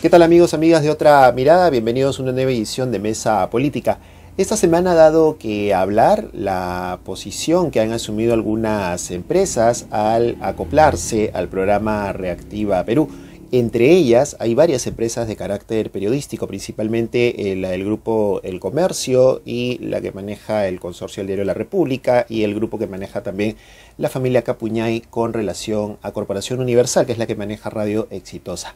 ¿Qué tal amigos, amigas de Otra Mirada? Bienvenidos a una nueva edición de Mesa Política. Esta semana ha dado que hablar la posición que han asumido algunas empresas al acoplarse al programa Reactiva Perú. Entre ellas hay varias empresas de carácter periodístico, principalmente la del grupo El Comercio y la que maneja el consorcio del diario La República y el grupo que maneja también la familia Capuñay con relación a Corporación Universal, que es la que maneja Radio Exitosa.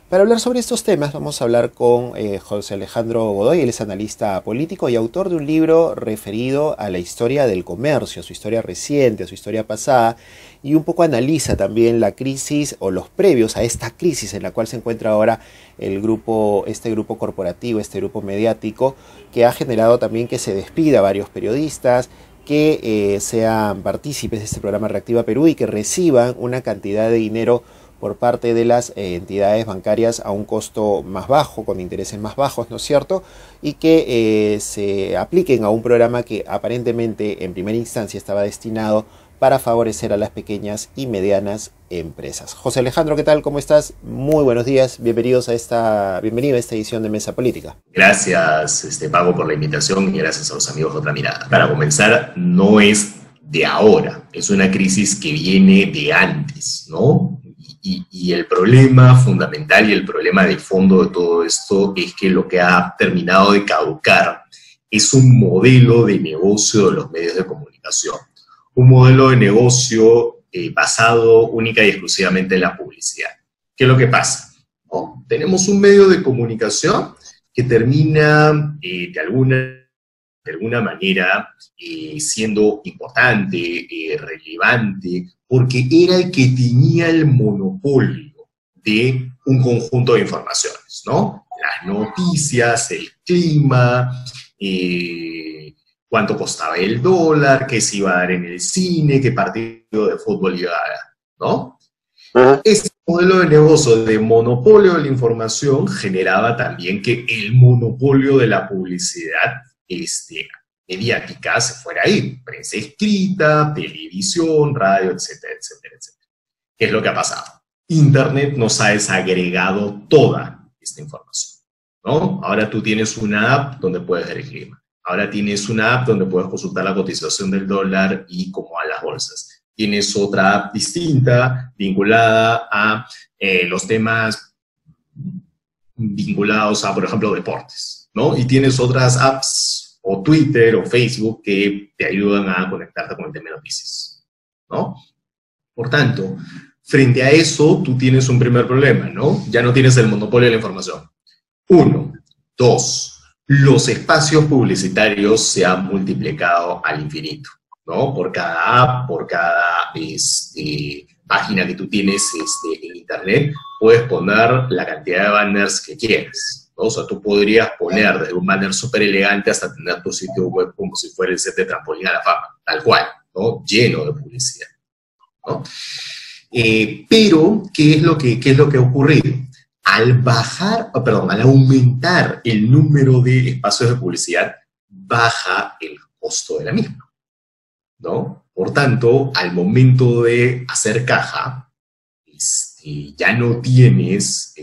Para hablar sobre estos temas vamos a hablar con José Alejandro Godoy. Él es analista político y autor de un libro referido a la historia del comercio, a su historia reciente, a su historia pasada, y un poco analiza también la crisis o los previos a esta crisis en la cual se encuentra ahora este grupo corporativo, este grupo mediático, que ha generado también que se despida a varios periodistas, que sean partícipes de este programa Reactiva Perú y que reciban una cantidad de dinero por parte de las entidades bancarias a un costo más bajo, con intereses más bajos, ¿no es cierto? Y que se apliquen a un programa que aparentemente en primera instancia estaba destinado para favorecer a las pequeñas y medianas empresas. José Alejandro, ¿qué tal? ¿Cómo estás? Muy buenos días, bienvenido a esta edición de Mesa Política. Gracias, Pago, por la invitación y gracias a los amigos de Otra Mirada. Para comenzar, no es de ahora, es una crisis que viene de antes, ¿no? Y el problema fundamental y el problema de fondo de todo esto es que lo que ha terminado de caducar es un modelo de negocio de los medios de comunicación. Un modelo de negocio basado única y exclusivamente en la publicidad. ¿Qué es lo que pasa? ¿No? Tenemos un medio de comunicación que termina de alguna manera siendo importante, relevante, porque era el que tenía el monopolio de un conjunto de informaciones, ¿no? Las noticias, el clima, cuánto costaba el dólar, qué se iba a dar en el cine, qué partido de fútbol iba a dar, ¿no? Este modelo de negocio de monopolio de la información generaba también que el monopolio de la publicidad mediática se fuera ahí, prensa escrita, televisión, radio, etcétera, etcétera, etcétera. ¿Qué es lo que ha pasado? Internet nos ha desagregado toda esta información, ¿no? Ahora tú tienes una app donde puedes ver el clima. Ahora tienes una app donde puedes consultar la cotización del dólar y cómo van las bolsas. Tienes otra app distinta, vinculada a los temas vinculados a, por ejemplo, deportes, ¿no? Y tienes otras apps, o Twitter, o Facebook, que te ayudan a conectarte con el tema de noticias, ¿no? Por tanto, frente a eso, tú tienes un primer problema, ¿no? Ya no tienes el monopolio de la información. Uno. Dos, los espacios publicitarios se han multiplicado al infinito, ¿no? Por cada app, por cada página que tú tienes en Internet, puedes poner la cantidad de banners que quieras, ¿no? O sea, tú podrías poner desde un banner súper elegante hasta tener tu sitio web como si fuera el set de Trampolín a la Fama, tal cual, ¿no? Lleno de publicidad, ¿no? Pero, ¿qué es lo que ha ocurrido? Al aumentar el número de espacios de publicidad, baja el costo de la misma, ¿no? Por tanto, al momento de hacer caja, ya no tienes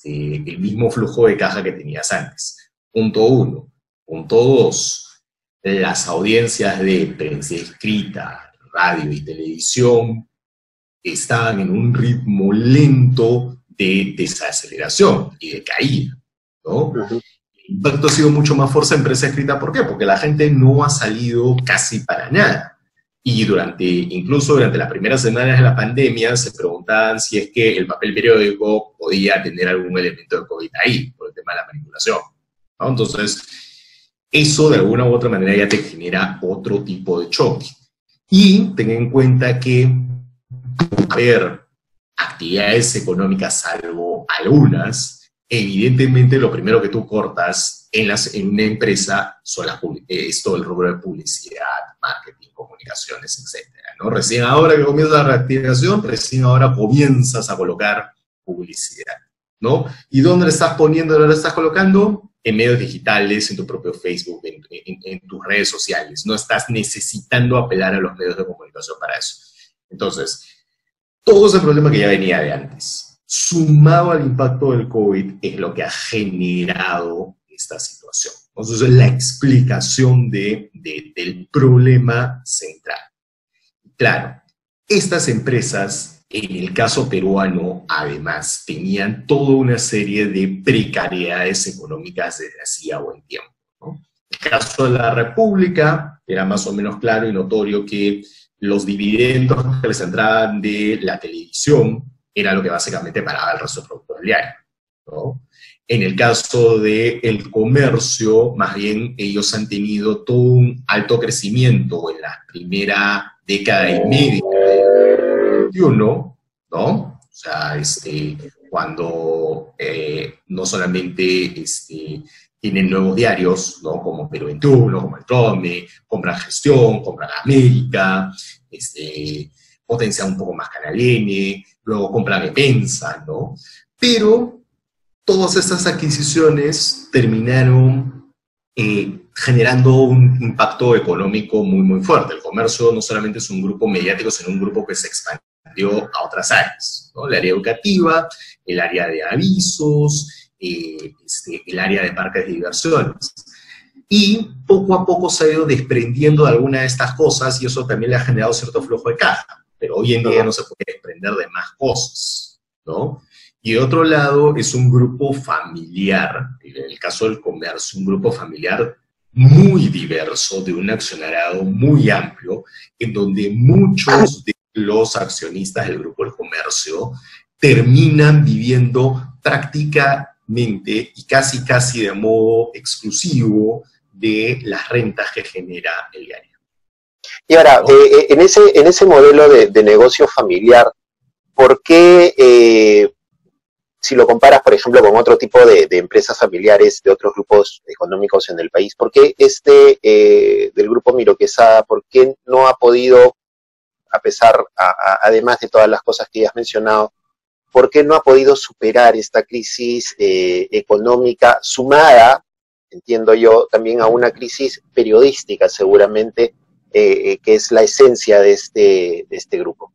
el mismo flujo de caja que tenías antes. Punto uno. Punto dos, las audiencias de prensa escrita, radio y televisión estaban en un ritmo lento de desaceleración y de caída, ¿no? El impacto ha sido mucho más fuerte en prensa escrita. ¿Por qué? Porque la gente no ha salido casi para nada. Y incluso durante las primeras semanas de la pandemia se preguntaban si es que el papel periódico podía tener algún elemento de COVID ahí, por el tema de la manipulación, ¿no? Entonces, eso de alguna u otra manera ya te genera otro tipo de choque. Y ten en cuenta que haber actividades económicas, salvo algunas, evidentemente lo primero que tú cortas en una empresa es todo el rubro de publicidad, marketing, comunicaciones, etcétera, ¿no? Recién ahora que comienza la reactivación, recién ahora comienzas a colocar publicidad, ¿no? ¿Y dónde le estás poniendo, dónde le estás colocando? En medios digitales, en tu propio Facebook, en tus redes sociales. No estás necesitando apelar a los medios de comunicación para eso. Entonces, todo ese problema que ya venía de antes, sumado al impacto del COVID, es lo que ha generado esta situación. Entonces, es la explicación del problema central. Claro, estas empresas, en el caso peruano, además, tenían toda una serie de precariedades económicas desde hacía buen tiempo, ¿no? En el caso de la República, era más o menos claro y notorio que los dividendos que les entraban de la televisión era lo que básicamente pagaba el resto del producto del diario, ¿no? En el caso del comercio, más bien ellos han tenido todo un alto crecimiento en la primera década y media del 21, ¿no? O sea, cuando no solamente tienen nuevos diarios, ¿no? Como Perú 21, como el Trome, compran Gestión, compran América, potencian un poco más Canal N, luego compran Epensa, ¿no? Pero todas estas adquisiciones terminaron generando un impacto económico muy, muy fuerte. El comercio no solamente es un grupo mediático, sino un grupo que se expandió a otras áreas, ¿no? El área educativa, el área de avisos, el área de parques de diversiones. Y poco a poco se ha ido desprendiendo de alguna de estas cosas y eso también le ha generado cierto flujo de caja. Pero hoy en día no se puede desprender de más cosas, ¿no? Y de otro lado es un grupo familiar, en el caso del comercio, un grupo familiar muy diverso, de un accionariado muy amplio, en donde muchos de los accionistas del grupo del comercio terminan viviendo prácticamente y casi de modo exclusivo de las rentas que genera el diario. Y ahora, ¿no? En ese modelo de negocio familiar, ¿por qué, si lo comparas, por ejemplo, con otro tipo de empresas familiares de otros grupos económicos en el país, por qué del grupo Miro Quesada, por qué no ha podido, además de todas las cosas que ya has mencionado, por qué no ha podido superar esta crisis económica sumada, entiendo yo, también a una crisis periodística seguramente, que es la esencia de este grupo?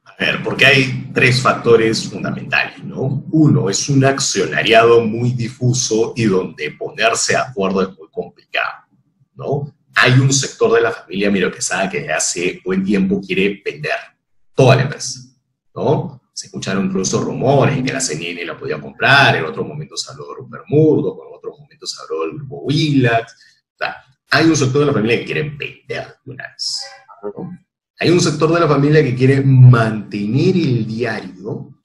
A ver, porque hay tres factores fundamentales, ¿no? Uno, es un accionariado muy difuso y donde ponerse de acuerdo es muy complicado, ¿no? Hay un sector de la familia Miro Quesada que desde hace buen tiempo quiere vender toda la empresa, ¿no? Se escucharon incluso rumores en que la CNN la podía comprar, en otros momentos se habló de Rupert Murdoch, en otros momentos se habló del grupo Willax. O sea, hay un sector de la familia que quiere vender de una vez, ¿no? Hay un sector de la familia que quiere mantener el diario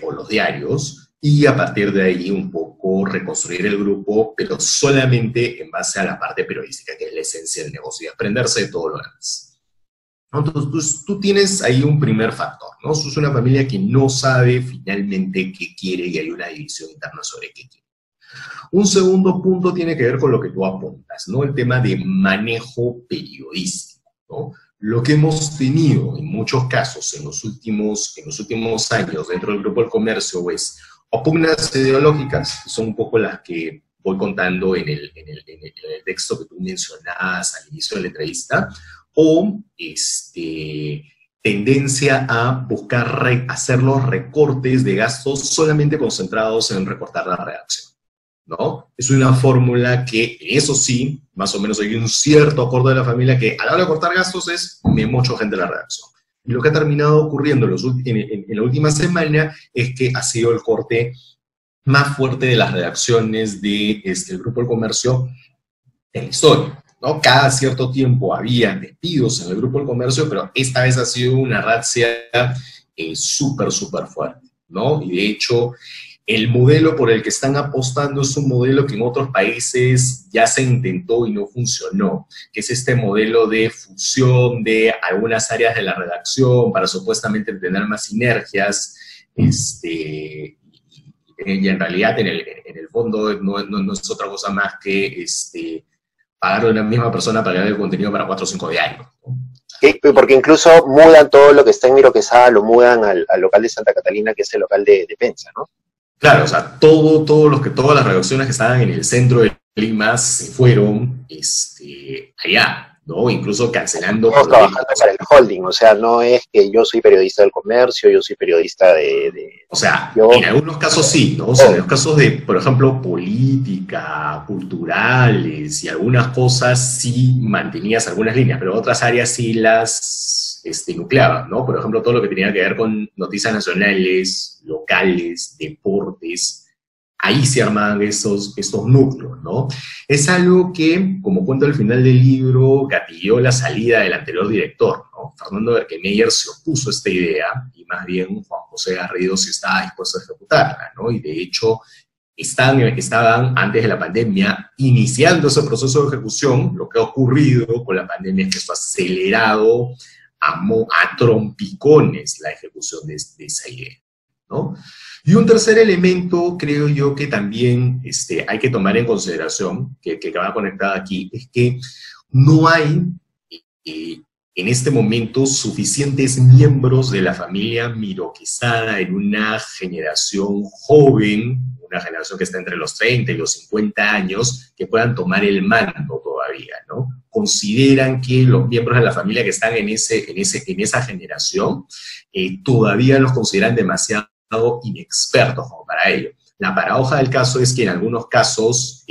o los diarios y a partir de ahí un poco reconstruir el grupo, pero solamente en base a la parte periodística, que es la esencia del negocio, y aprenderse de todo lo demás. Entonces tú tienes ahí un primer factor, ¿no? Sos una familia que no sabe finalmente qué quiere y hay una división interna sobre qué quiere. Un segundo punto tiene que ver con lo que tú apuntas, ¿no? El tema de manejo periodístico, ¿no? Lo que hemos tenido en muchos casos en los últimos años dentro del grupo del comercio es o pugnas ideológicas, que son un poco las que voy contando en el texto que tú mencionabas al inicio de la entrevista, o tendencia a buscar hacer los recortes de gastos solamente concentrados en recortar la redacción, ¿no? Es una fórmula que, eso sí, más o menos hay un cierto acuerdo de la familia que a la hora de cortar gastos me mocho gente de la redacción. Y lo que ha terminado ocurriendo en la última semana es que ha sido el corte más fuerte de las redacciones del Grupo del Comercio en la historia, ¿no? Cada cierto tiempo había despidos en el Grupo del Comercio, pero esta vez ha sido una razzia súper fuerte, ¿no? Y de hecho, el modelo por el que están apostando es un modelo que en otros países ya se intentó y no funcionó, que es este modelo de fusión de algunas áreas de la redacción para supuestamente tener más sinergias, y en realidad en el fondo no es otra cosa más que pagarle a una misma persona para crear el contenido para 4 o 5 diarios, ¿no? Porque incluso mudan todo lo que está en Miro Quesada, lo mudan al local de Santa Catalina, que es el local de Pensa, ¿no? Claro, o sea, todas las redacciones que estaban en el centro de Lima se fueron allá, ¿no? Incluso cancelando Estamos trabajando para el holding, o sea, no es que yo soy periodista del comercio, yo soy periodista o sea, yo, en algunos casos sí, ¿no? O sea, en los casos de, por ejemplo, política, culturales y algunas cosas sí mantenías algunas líneas, pero otras áreas sí las nucleabas, ¿no? Por ejemplo, todo lo que tenía que ver con noticias nacionales, locales, deportes, ahí se armaban estos núcleos, ¿no? Es algo que, como cuento al final del libro, gatilló la salida del anterior director, ¿no? Fernando Berkemeyer se opuso a esta idea y más bien Juan José Garrido sí estaba dispuesto a ejecutarla, ¿no? Y de hecho estaban antes de la pandemia iniciando ese proceso de ejecución. Lo que ha ocurrido con la pandemia es que esto ha acelerado a trompicones la ejecución de esa idea, ¿no? Y un tercer elemento, creo yo, que también hay que tomar en consideración, que va conectado aquí, es que no hay en este momento suficientes miembros de la familia Miro Quesada en una generación joven, una generación que está entre los 30 y los 50 años, que puedan tomar el mando todavía, ¿no? Consideran que los miembros de la familia que están en esa generación todavía los consideran demasiado inexpertos como para ello. La paradoja del caso es que en algunos casos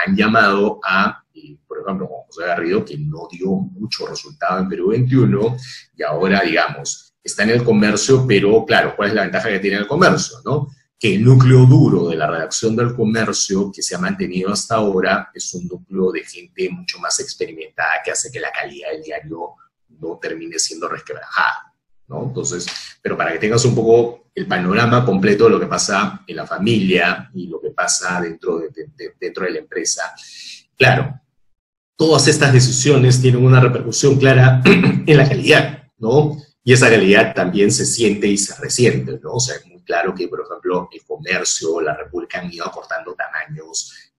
han llamado a, por ejemplo, Juan José Garrido, que no dio mucho resultado en Perú 21, y ahora, digamos, está en el comercio, pero claro, ¿cuál es la ventaja que tiene el comercio, no? Que el núcleo duro de la redacción del comercio que se ha mantenido hasta ahora es un núcleo de gente mucho más experimentada que hace que la calidad del diario no termine siendo resquebrajada, ¿no? Entonces, pero para que tengas un poco el panorama completo de lo que pasa en la familia y lo que pasa dentro de la empresa. Claro, todas estas decisiones tienen una repercusión clara en la calidad, ¿no? Y esa calidad también se siente y se resiente, ¿no? O sea, es muy claro que, por ejemplo, el comercio, la República han ido acortando tamaños,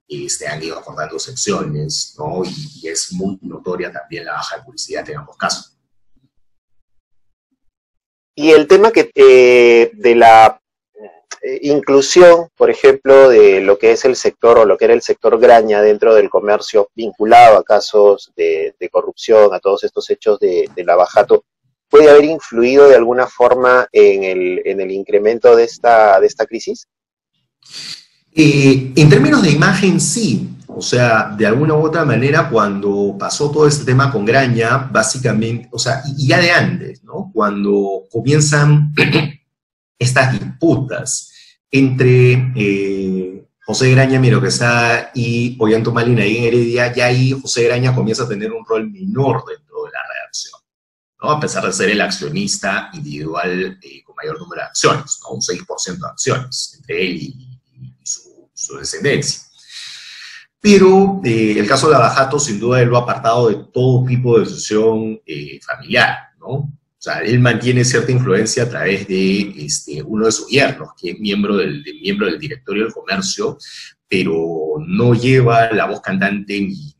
han ido acortando secciones, ¿no? Y es muy notoria también la baja de publicidad en ambos casos. y el tema de la inclusión, por ejemplo, de lo que es el sector o lo que era el sector graña dentro del comercio vinculado a casos de corrupción, a todos estos hechos de lavajato, ¿puede haber influido de alguna forma en el incremento de esta crisis? En términos de imagen, sí. O sea, de alguna u otra manera, cuando pasó todo este tema con Graña, básicamente, o sea, y ya de antes, ¿no? Cuando comienzan estas disputas entre José Graña, Miro Quesada y Ollanta Humala y Heredia, ya ahí José Graña comienza a tener un rol menor dentro de la redacción, ¿no? A pesar de ser el accionista individual con mayor número de acciones, ¿no? Un 6% de acciones entre él y su descendencia. Pero el caso de Lavajato, sin duda, él lo ha apartado de todo tipo de decisión familiar, ¿no? O sea, él mantiene cierta influencia a través de uno de sus yernos, que es miembro del directorio del comercio, pero no lleva la voz cantante ni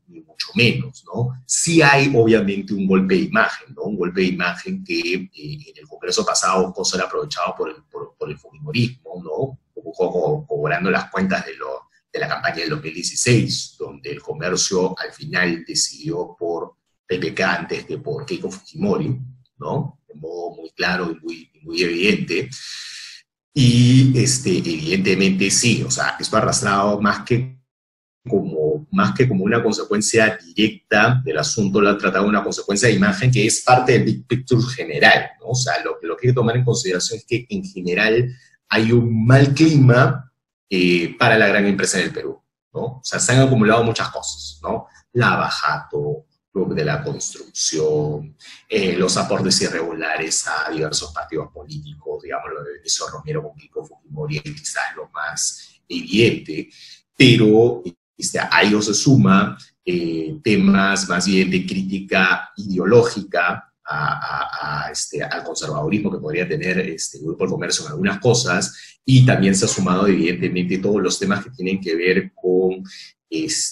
mucho menos, ¿no? Sí hay, obviamente, un golpe de imagen, ¿no? Un golpe de imagen que en el Congreso pasado buscó ser aprovechado por el fujimorismo, ¿no? Un poco cobrando las cuentas de la campaña del 2016, donde el comercio al final decidió por PPK antes que por Keiko Fujimori, ¿no? De modo muy claro y muy evidente. Y evidentemente sí, o sea, esto ha arrastrado más que como una consecuencia directa del asunto, lo ha tratado una consecuencia de imagen que es parte del big picture general, ¿no? O sea, lo que hay que tomar en consideración es que en general hay un mal clima para la gran empresa en el Perú, ¿no? O sea, se han acumulado muchas cosas, ¿no? Lavajato, Club de la Construcción, los aportes irregulares a diversos partidos políticos, digamos, lo de Benicio Romero con Keiko Fujimori es quizás lo más evidente, pero a ello se suma temas más bien de crítica ideológica al conservadurismo que podría tener el Grupo del Comercio en algunas cosas, y también se ha sumado evidentemente todos los temas que tienen que ver con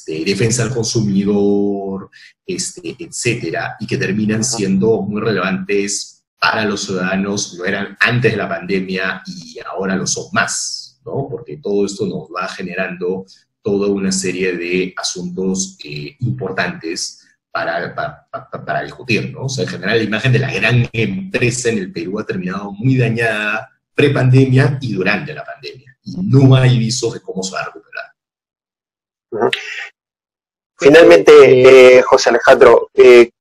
defensa del consumidor, etcétera, y que terminan siendo muy relevantes para los ciudadanos, lo eran antes de la pandemia y ahora lo son más, ¿no? Porque todo esto nos va generando toda una serie de asuntos importantes para discutir, ¿no? O sea, en general la imagen de la gran empresa en el Perú ha terminado muy dañada pre-pandemia y durante la pandemia. Y no hay visos de cómo se va a recuperar. Finalmente, José Alejandro,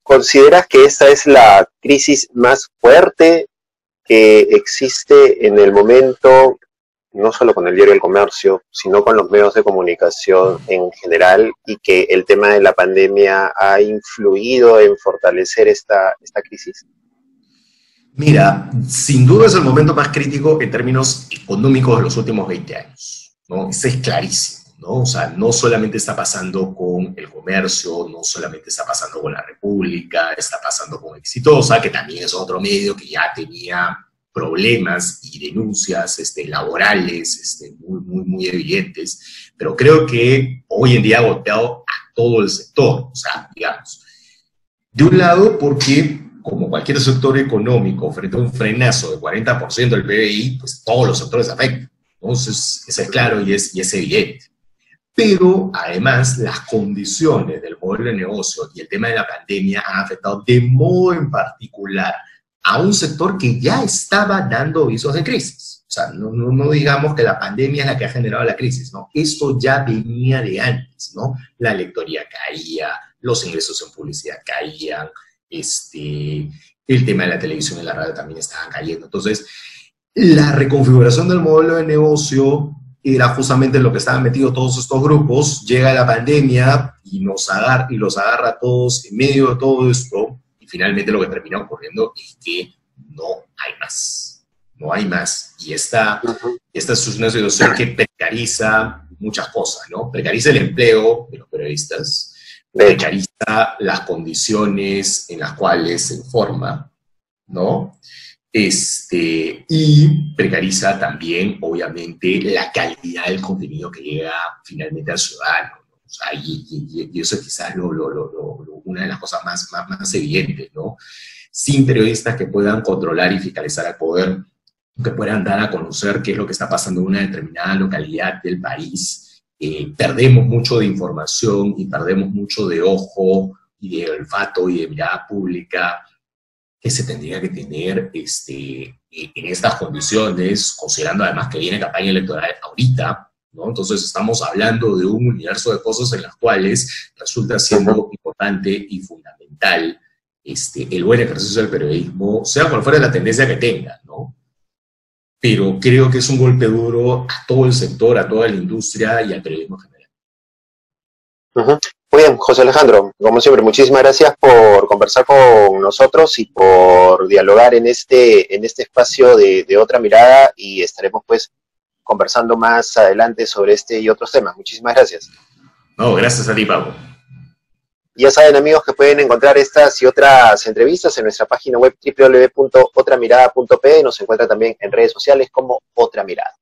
¿consideras que esta es la crisis más fuerte que existe en el momento, no solo con el diario El Comercio, sino con los medios de comunicación en general, y que el tema de la pandemia ha influido en fortalecer esta crisis? Mira, sin duda es el momento más crítico en términos económicos de los últimos 20 años, ¿no? Eso es clarísimo, ¿no? O sea, no solamente está pasando con El Comercio, no solamente está pasando con La República, está pasando con Exitosa, que también es otro medio que ya tenía problemas y denuncias laborales muy evidentes, pero creo que hoy en día ha golpeado a todo el sector, o sea, digamos, de un lado porque como cualquier sector económico, frente a un frenazo de 40% del PBI, pues todos los sectores afectan. Entonces, eso es claro y es evidente. Pero, además, las condiciones del modelo de negocio y el tema de la pandemia han afectado de modo en particular a un sector que ya estaba dando visos de crisis. O sea, no digamos que la pandemia es la que ha generado la crisis, ¿no? Esto ya venía de antes, ¿no? La lectoría caía, los ingresos en publicidad caían, el tema de la televisión y la radio también estaban cayendo. Entonces, la reconfiguración del modelo de negocio era justamente en lo que estaban metidos todos estos grupos. Llega la pandemia y los agarra a todos en medio de todo esto, y finalmente lo que termina ocurriendo es que no hay más. No hay más. Y esta es una situación que precariza muchas cosas, ¿no? Precariza el empleo de los periodistas, precariza las condiciones en las cuales se informa, ¿no? Y precariza también, obviamente, la calidad del contenido que llega finalmente al ciudadano, ¿no? O sea, y eso es quizás una de las cosas más evidentes, ¿no? Sin periodistas que puedan controlar y fiscalizar al poder, que puedan dar a conocer qué es lo que está pasando en una determinada localidad del país, perdemos mucho de información y perdemos mucho de ojo y de olfato y de mirada pública que se tendría que tener en estas condiciones, considerando además que viene campaña electoral ahorita, ¿no? Entonces estamos hablando de un universo de cosas en las cuales resulta siendo importante y fundamental el buen ejercicio del periodismo, sea cual fuera la tendencia que tenga, ¿no? Pero creo que es un golpe duro a todo el sector, a toda la industria y al periodismo en general. Muy bien, José Alejandro, como siempre, muchísimas gracias por conversar con nosotros y por dialogar en este espacio de Otra Mirada, y estaremos pues conversando más adelante sobre este y otros temas. Muchísimas gracias. No, gracias a ti, Pablo. Ya saben, amigos, que pueden encontrar estas y otras entrevistas en nuestra página web www.otramirada.pe. Nos encuentran también en redes sociales como Otra Mirada.